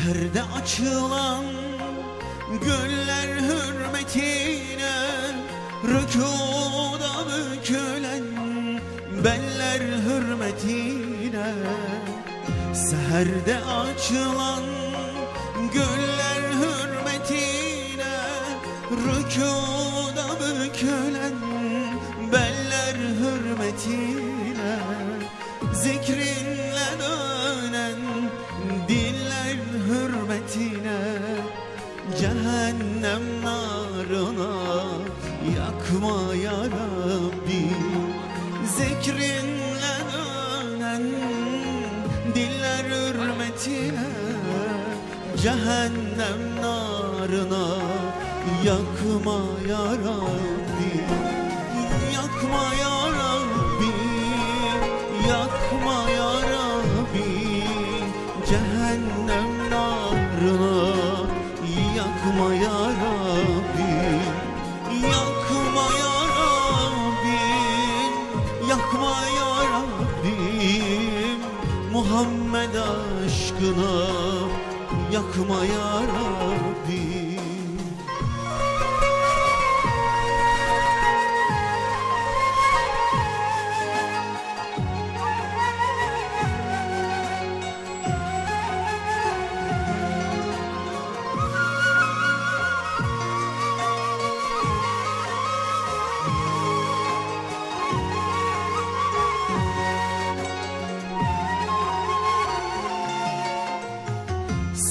Seherde açılan güller hürmetine, rükuda bükülen beller hürmetine. Seherde açılan güller hürmetine, rükuda bükülen beller hürmetine. Zikrinle dönen diller hürmetine, cehennem narına yakma ya Rabbi. Zikrinle dönen diller hürmetine, cehennem narına yakma ya Rabbi. Yakma ya Rabbi, yakma ya Rabbi, cehennem narına yakma ya Rabbi. Yakma ya Rabbi, yakma ya Rabbi, Muhammed aşkına yakma ya Rabbi.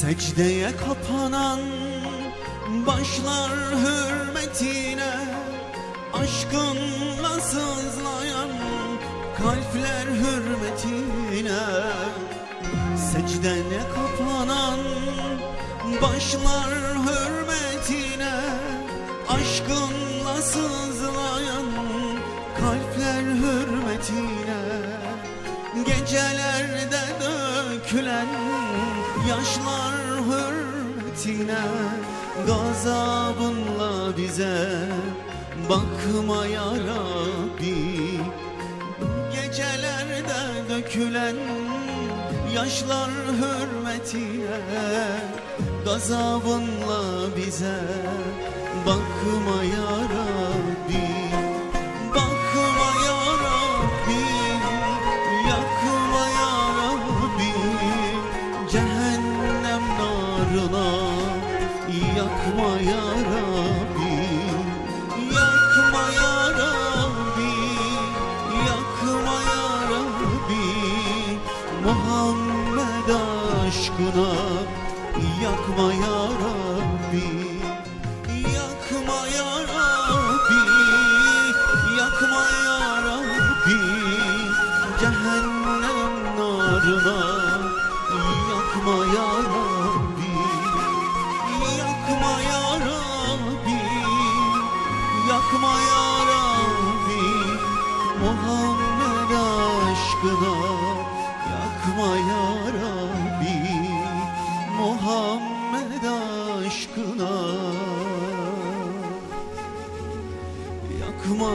Secdeye kapanan başlar hürmetine, aşkınla sızlayan kalpler hürmetine. Secdeye kapanan başlar hürmetine, aşkınla sızlayan kalpler hürmetine. Gecelerde dökülen yaşlar hürmetine, gazabınla bize bakma ya Rabbi. Gecelerde dökülen yaşlar hürmetine, gazabınla bize bakma ya Rabbi. Bakma ya Rabbi, yakma ya Rabbi, cehennem narına yakma ya Rabbi. Yakma ya Rabbi, yakma ya Rabbi, Muhammed aşkına yakma ya Rabbi. Yakma ya Rabbi, yakma ya Rabbi, cehennem narına yakma ya Rabbi. Yakma ya Rabbi, yakma ya Rabbi, Muhammed aşkına yakma ya Rabbi. Muhammed aşkına yakma